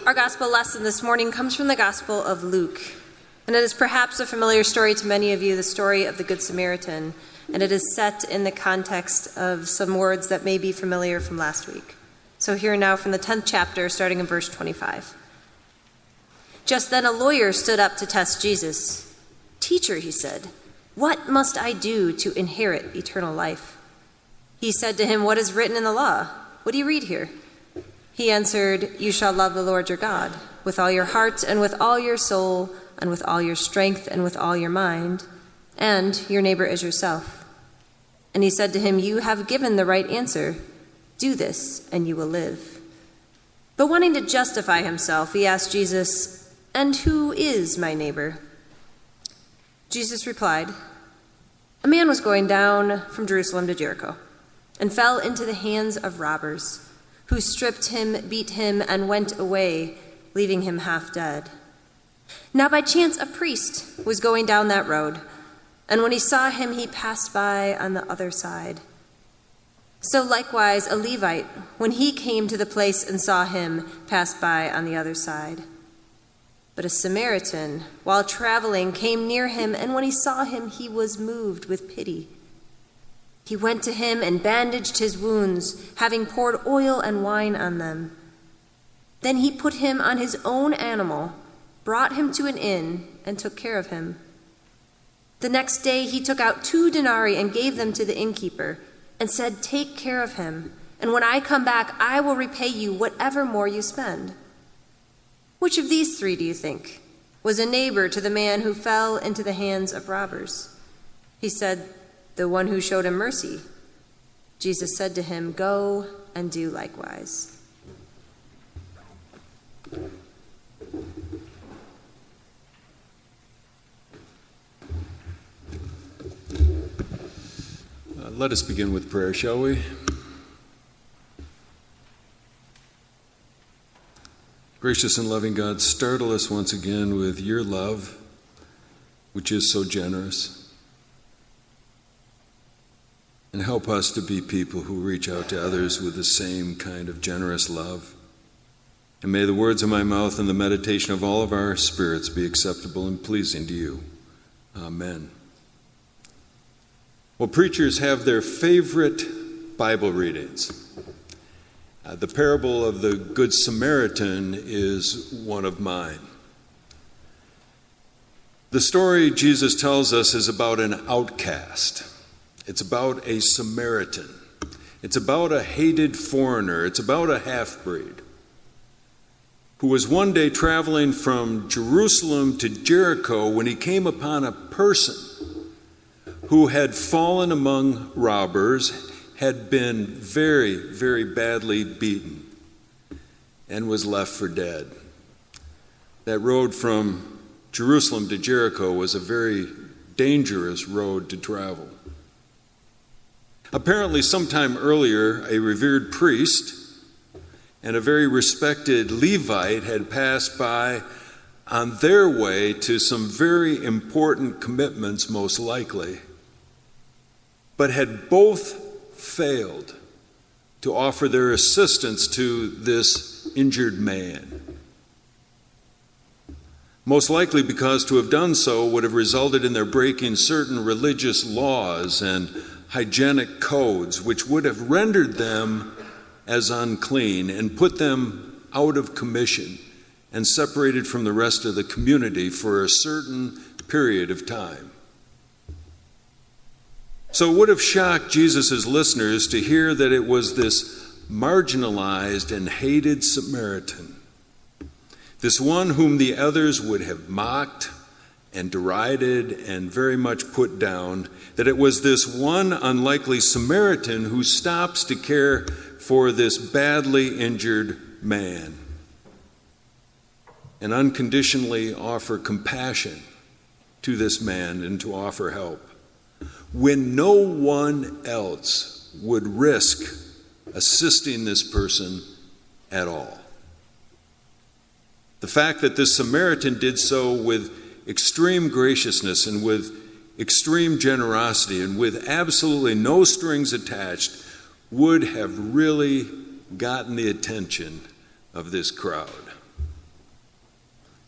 Our gospel lesson this morning comes from the Gospel of Luke, and it is perhaps a familiar story to many of you, the story of the Good Samaritan, and it is set in the context of some words that may be familiar from last week. So here now from the 10th chapter, starting in verse 25. Just then a lawyer stood up to test Jesus. "Teacher," he said, "what must I do to inherit eternal life?" He said to him, "What is written in the law? What do you read here?" He answered, "You shall love the Lord your God with all your heart and with all your soul and with all your strength and with all your mind, and your neighbor as yourself." And he said to him, "You have given the right answer. Do this and you will live." But wanting to justify himself, he asked Jesus, "And who is my neighbor?" Jesus replied, "A man was going down from Jerusalem to Jericho and fell into the hands of robbers, who stripped him, beat him, and went away, leaving him half dead. Now by chance a priest was going down that road, and when he saw him, he passed by on the other side. So likewise a Levite, when he came to the place and saw him, passed by on the other side. But a Samaritan, while traveling, came near him, and when he saw him, he was moved with pity. He went to him and bandaged his wounds, having poured oil and wine on them. Then he put him on his own animal, brought him to an inn, and took care of him. The next day he took out 2 denarii and gave them to the innkeeper, and said, 'Take care of him, and when I come back, I will repay you whatever more you spend.' Which of these 3, do you think, was a neighbor to the man who fell into the hands of robbers?" He said, "The one who showed him mercy." Jesus said to him, "Go and do likewise." Let us begin with prayer, shall we? Gracious and loving God, startle us once again with your love, which is so generous. And help us to be people who reach out to others with the same kind of generous love. And may the words of my mouth and the meditation of all of our spirits be acceptable and pleasing to you. Amen. Well, preachers have their favorite Bible readings. The parable of the Good Samaritan is one of mine. The story Jesus tells us is about an outcast. It's about a Samaritan. It's about a hated foreigner. It's about a half-breed who was one day traveling from Jerusalem to Jericho when he came upon a person who had fallen among robbers, had been very, very badly beaten, and was left for dead. That road from Jerusalem to Jericho was a very dangerous road to travel. Apparently, sometime earlier, a revered priest and a very respected Levite had passed by on their way to some very important commitments, most likely, but had both failed to offer their assistance to this injured man. Most likely because to have done so would have resulted in their breaking certain religious laws and hygienic codes, which would have rendered them as unclean and put them out of commission and separated from the rest of the community for a certain period of time. So it would have shocked Jesus' listeners to hear that it was this marginalized and hated Samaritan, this one whom the others would have mocked and derided and very much put down, that it was this one unlikely Samaritan who stops to care for this badly injured man and unconditionally offer compassion to this man and to offer help, when no one else would risk assisting this person at all. The fact that this Samaritan did so with extreme graciousness and with extreme generosity and with absolutely no strings attached would have really gotten the attention of this crowd.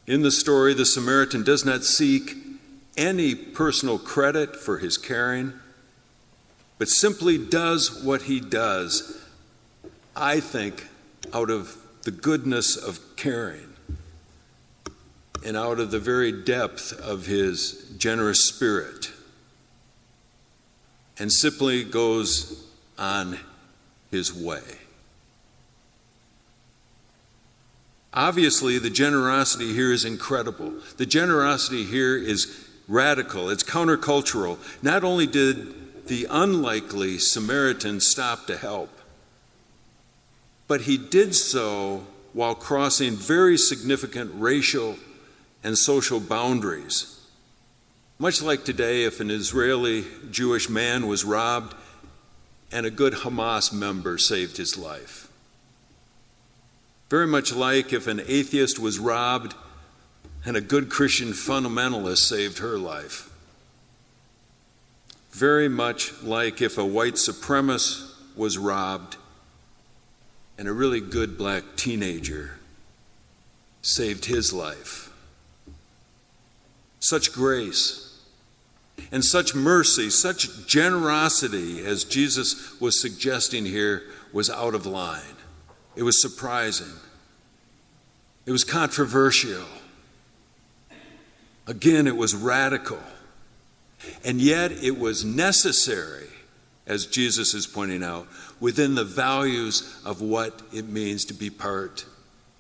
In the story, the Samaritan does not seek any personal credit for his caring, but simply does what he does, I think, out of the goodness of caring and out of the very depth of his generous spirit, and simply goes on his way. Obviously, the generosity here is incredible. The generosity here is radical. It's countercultural. Not only did the unlikely Samaritan stop to help, but he did so while crossing very significant racial and social boundaries. Much like today, if an Israeli Jewish man was robbed and a good Hamas member saved his life. Very much like if an atheist was robbed and a good Christian fundamentalist saved her life. Very much like if a white supremacist was robbed and a really good black teenager saved his life. Such grace and such mercy, such generosity as Jesus was suggesting here was out of line. It was surprising. It was controversial. Again, it was radical. And yet it was necessary, as Jesus is pointing out, within the values of what it means to be part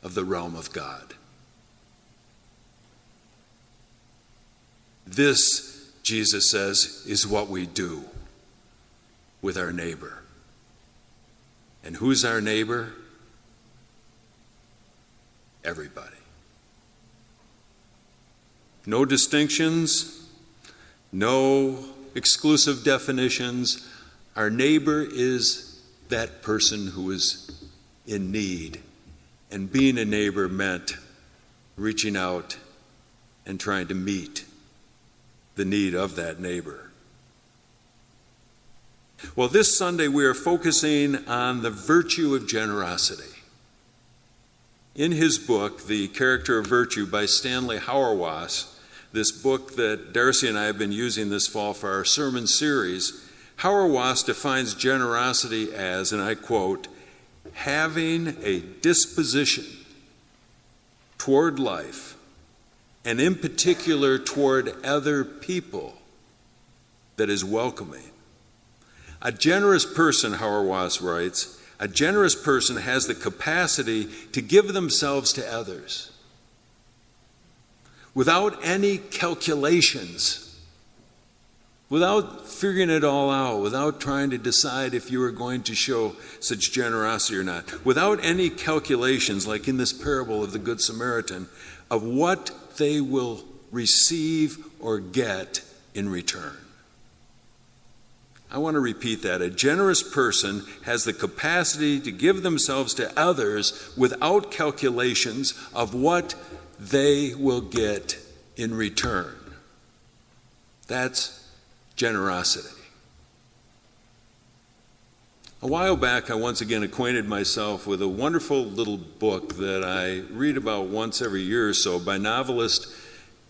of the realm of God. This, Jesus says, is what we do with our neighbor. And who's our neighbor? Everybody. No distinctions, no exclusive definitions. Our neighbor is that person who is in need. And being a neighbor meant reaching out and trying to meet the need of that neighbor. Well, this Sunday we are focusing on the virtue of generosity. In his book, The Character of Virtue by Stanley Hauerwas, this book that Darcy and I have been using this fall for our sermon series, Hauerwas defines generosity as, and I quote, having a disposition toward life, and in particular toward other people, that is welcoming. A generous person, Hauerwas writes, a generous person has the capacity to give themselves to others without any calculations, without figuring it all out, without trying to decide if you are going to show such generosity or not, without any calculations, like in this parable of the Good Samaritan, of what they will receive or get in return. I want to repeat that. A generous person has the capacity to give themselves to others without calculations of what they will get in return. That's generosity. A while back, I once again acquainted myself with a wonderful little book that I read about once every year or so by novelist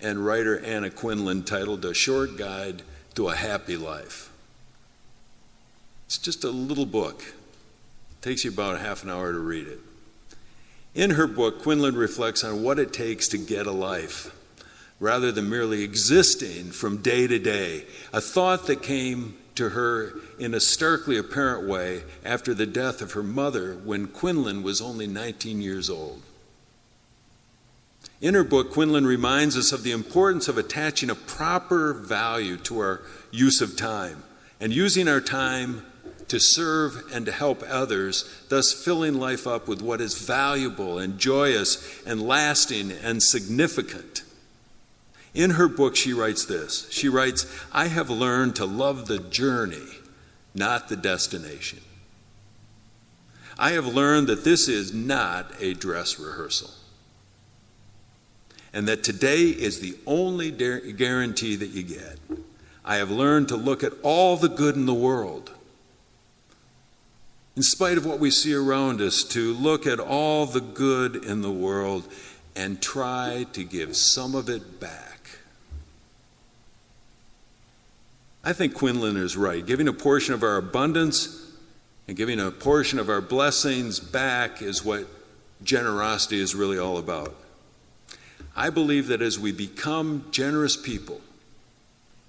and writer Anna Quindlen, titled A Short Guide to a Happy Life. It's just a little book. It takes you about half an hour to read it. In her book, Quindlen reflects on what it takes to get a life, rather than merely existing from day to day, a thought that came to her in a starkly apparent way after the death of her mother when Quindlen was only 19 years old. In her book, Quindlen reminds us of the importance of attaching a proper value to our use of time and using our time to serve and to help others, thus filling life up with what is valuable and joyous and lasting and significant. In her book, she writes this. She writes, I have learned to love the journey, not the destination. I have learned that this is not a dress rehearsal, and that today is the only guarantee that you get. I have learned to look at all the good in the world, in spite of what we see around us, to look at all the good in the world and try to give some of it back. I think Quinlan is right. Giving a portion of our abundance and giving a portion of our blessings back is what generosity is really all about. I believe that as we become generous people,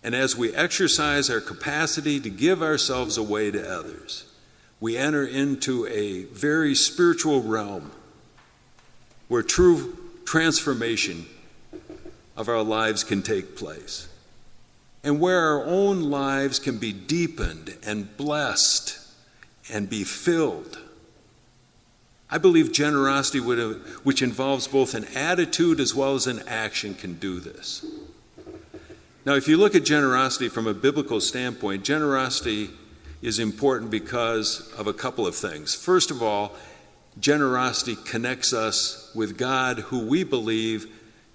and as we exercise our capacity to give ourselves away to others, we enter into a very spiritual realm where true transformation of our lives can take place, and where our own lives can be deepened and blessed and be filled. I believe generosity, which involves both an attitude as well as an action, can do this. Now, if you look at generosity from a biblical standpoint, generosity is important because of a couple of things. First of all, generosity connects us with God, who we believe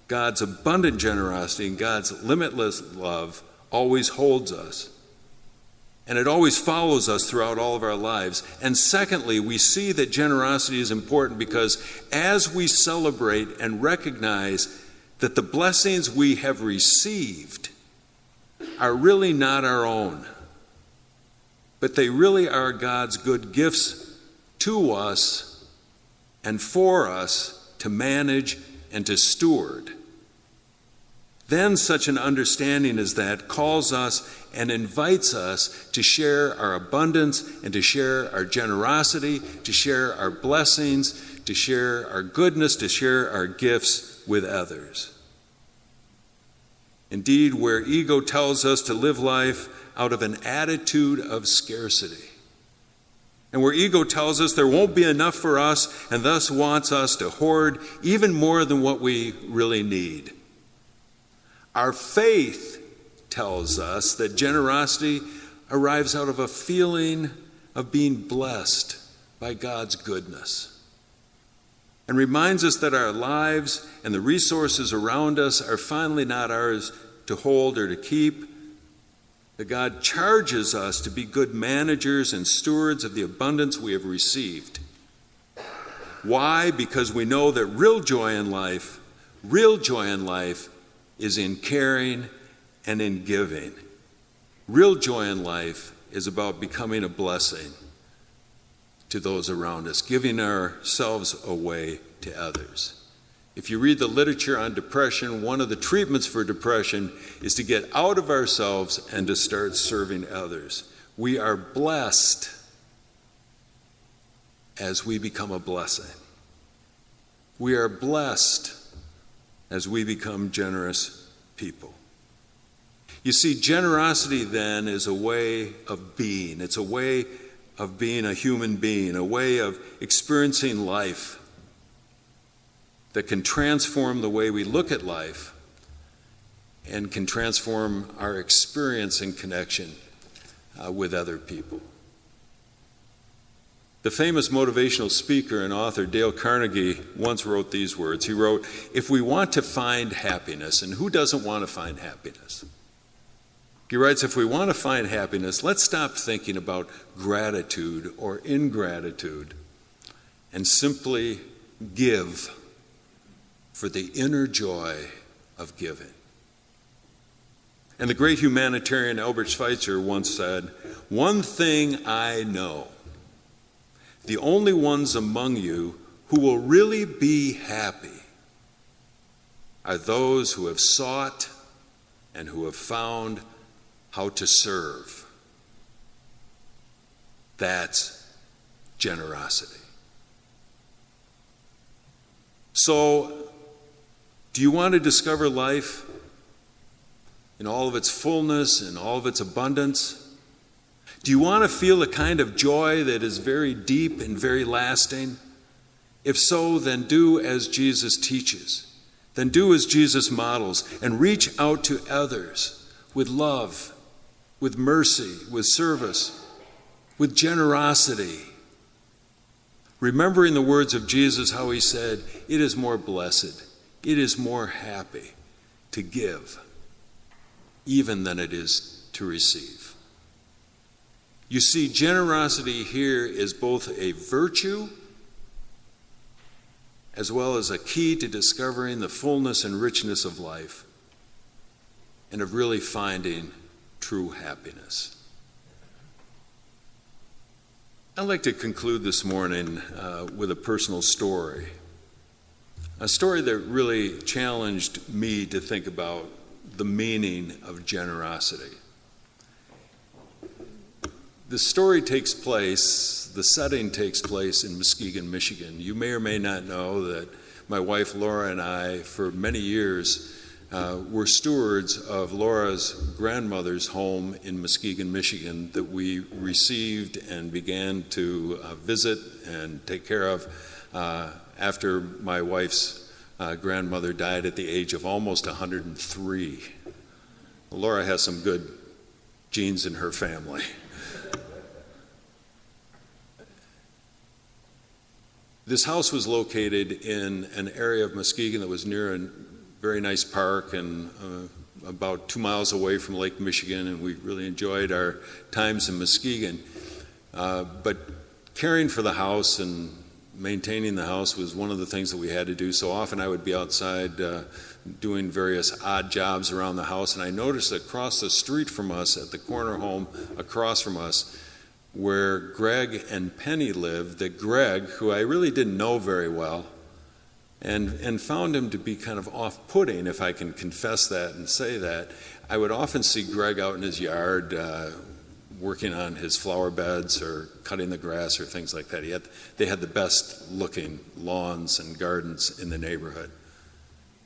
God's abundant generosity and God's limitless love always holds us. And it always follows us throughout all of our lives. And secondly, we see that generosity is important because as we celebrate and recognize that the blessings we have received are really not our own, but they really are God's good gifts to us and for us to manage and to steward, then such an understanding as that calls us and invites us to share our abundance and to share our generosity, to share our blessings, to share our goodness, to share our gifts with others. Indeed, where ego tells us to live life out of an attitude of scarcity, and where ego tells us there won't be enough for us and thus wants us to hoard even more than what we really need, our faith tells us that generosity arrives out of a feeling of being blessed by God's goodness, and reminds us that our lives and the resources around us are finally not ours to hold or to keep, that God charges us to be good managers and stewards of the abundance we have received. Why? Because we know that real joy in life is in caring and in giving. Real joy in life is about becoming a blessing to those around us, giving ourselves away to others. If you read the literature on depression, one of the treatments for depression is to get out of ourselves and to start serving others. We are blessed as we become a blessing. We are blessed as we become generous people. You see, generosity then is a way of being. It's a way of being a human being, a way of experiencing life that can transform the way we look at life and can transform our experience and connection with other people. The famous motivational speaker and author Dale Carnegie once wrote these words. He wrote, "If we want to find happiness," and who doesn't want to find happiness? He writes, "If we want to find happiness, let's stop thinking about gratitude or ingratitude and simply give for the inner joy of giving." And the great humanitarian Albert Schweitzer once said, "One thing I know, the only ones among you who will really be happy are those who have sought and who have found how to serve." That's generosity. So, do you want to discover life in all of its fullness and all of its abundance? Do you want to feel a kind of joy that is very deep and very lasting? If so, then do as Jesus teaches. Then do as Jesus models and reach out to others with love, with mercy, with service, with generosity. Remembering the words of Jesus, how he said, "It is more blessed, it is more happy to give, even than it is to receive." You see, generosity here is both a virtue as well as a key to discovering the fullness and richness of life and of really finding true happiness. I'd like to conclude this morning with a personal story. A story that really challenged me to think about the meaning of generosity. The setting takes place in Muskegon, Michigan. You may or may not know that my wife Laura and I, for many years, were stewards of Laura's grandmother's home in Muskegon, Michigan, that we received and began to visit and take care of after my wife's grandmother died at the age of almost 103. Laura has some good genes in her family. This house was located in an area of Muskegon that was near a very nice park and about 2 miles away from Lake Michigan, and we really enjoyed our times in Muskegon. But caring for the house and maintaining the house was one of the things that we had to do. So often I would be outside doing various odd jobs around the house, and I noticed that across the street from us, at the corner home across from us, where Greg and Penny lived, that Greg, who I really didn't know very well, and found him to be kind of off-putting, if I can confess that and say that, I would often see Greg out in his yard working on his flower beds or cutting the grass or things like that. They had the best looking lawns and gardens in the neighborhood.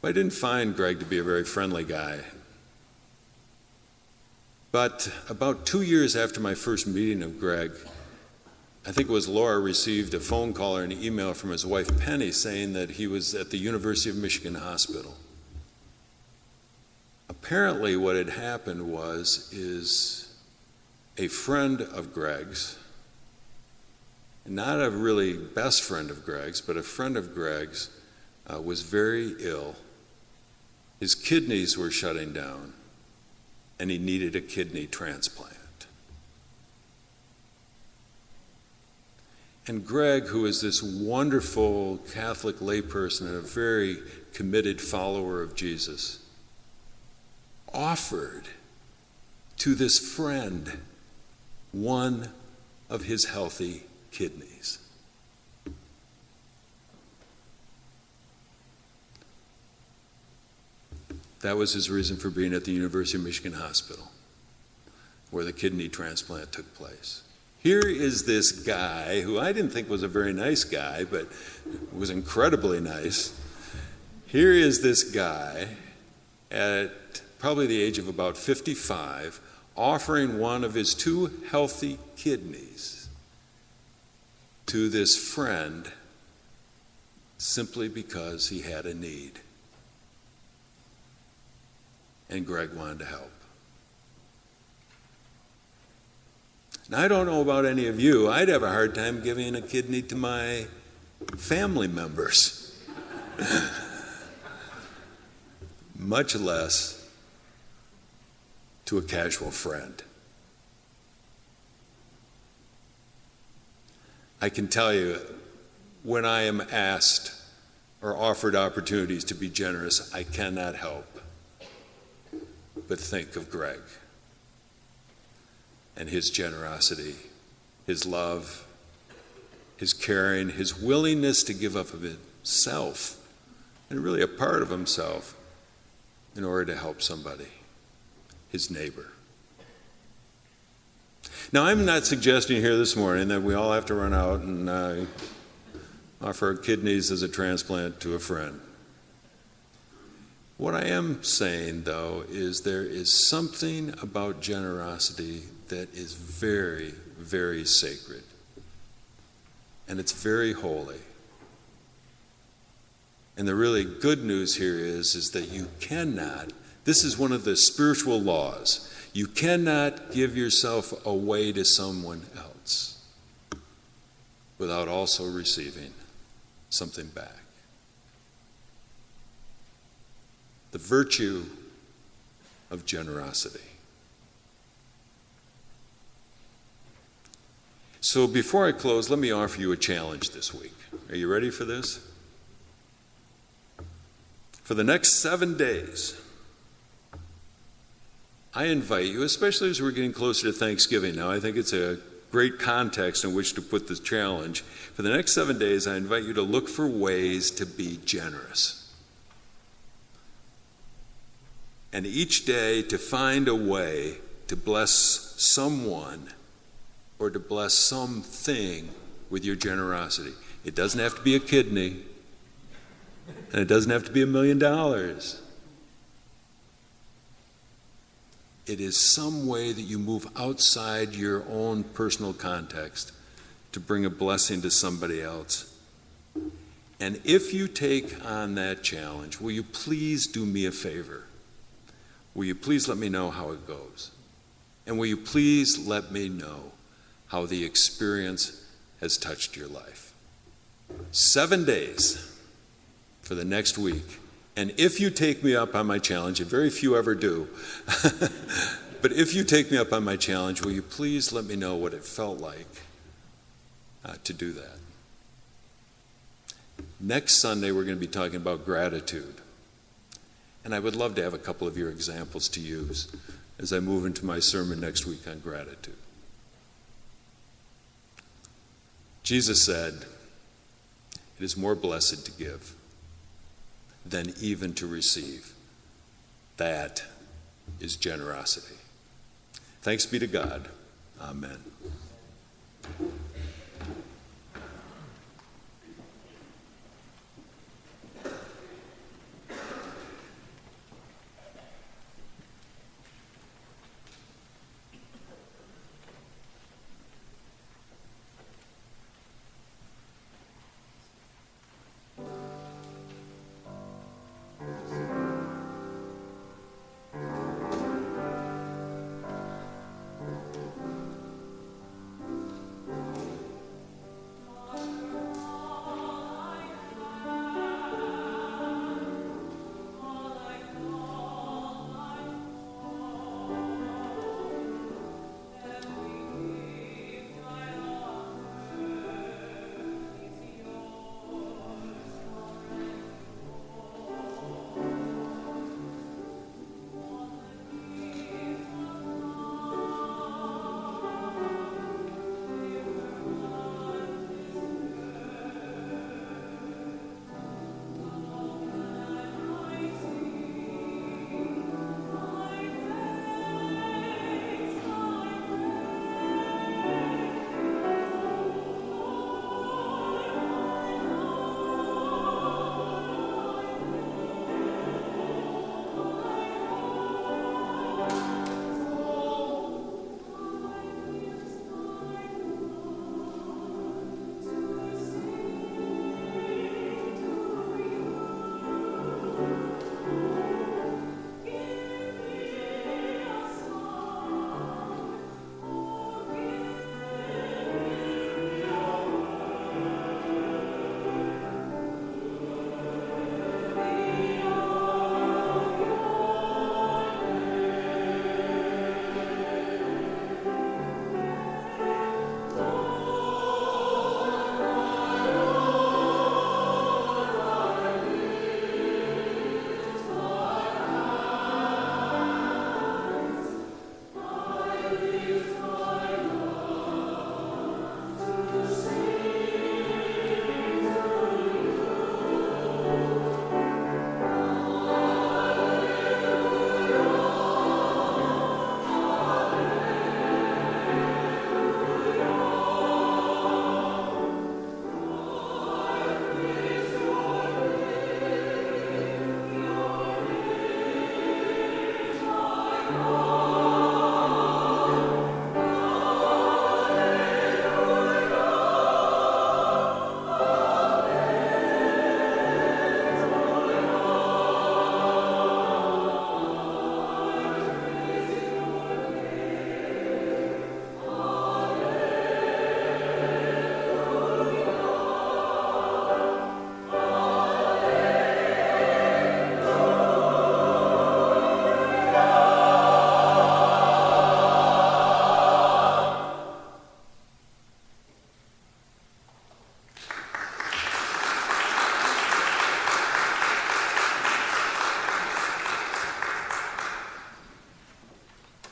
But I didn't find Greg to be a very friendly guy. But about 2 years after my first meeting of Greg, I think it was Laura received a phone call or an email from his wife Penny saying that he was at the University of Michigan Hospital. Apparently what had happened is a friend of Greg's, not a really best friend of Greg's, but a friend of Greg's, was very ill. His kidneys were shutting down, and he needed a kidney transplant. And Greg, who is this wonderful Catholic layperson and a very committed follower of Jesus, offered to this friend one of his healthy kidneys. That was his reason for being at the University of Michigan Hospital, where the kidney transplant took place. Here is this guy who I didn't think was a very nice guy, but was incredibly nice. Here is this guy at probably the age of about 55, offering one of his 2 healthy kidneys to this friend simply because he had a need. And Greg wanted to help. Now, I don't know about any of you. I'd have a hard time giving a kidney to my family members, much less to a casual friend. I can tell you, when I am asked or offered opportunities to be generous, I cannot help but think of Greg and his generosity, his love, his caring, his willingness to give up of himself, and really a part of himself, in order to help somebody, his neighbor. Now, I'm not suggesting here this morning that we all have to run out and offer our kidneys as a transplant to a friend. What I am saying, though, is there is something about generosity that is very, very sacred. And it's very holy. And the really good news here is that you cannot, this is one of the spiritual laws, you cannot give yourself away to someone else without also receiving something back. The virtue of generosity. So before I close, let me offer you a challenge this week. Are you ready for this? For the next 7 days, I invite you, especially as we're getting closer to Thanksgiving now, I think it's a great context in which to put this challenge. For the next 7 days, I invite you to look for ways to be generous. And each day to find a way to bless someone or to bless something with your generosity. It doesn't have to be a kidney, and it doesn't have to be $1 million. It is some way that you move outside your own personal context to bring a blessing to somebody else. And if you take on that challenge, will you please do me a favor? Will you please let me know how it goes? And will you please let me know how the experience has touched your life? 7 days for the next week. And if you take me up on my challenge, and very few ever do, but if you take me up on my challenge, will you please let me know what it felt like to do that? Next Sunday, we're going to be talking about gratitude. And I would love to have a couple of your examples to use as I move into my sermon next week on gratitude. Jesus said, "It is more blessed to give than even to receive." That is generosity. Thanks be to God. Amen.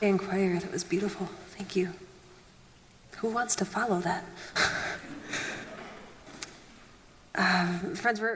And choir, that was beautiful. Thank you. Who wants to follow that? Friends, we're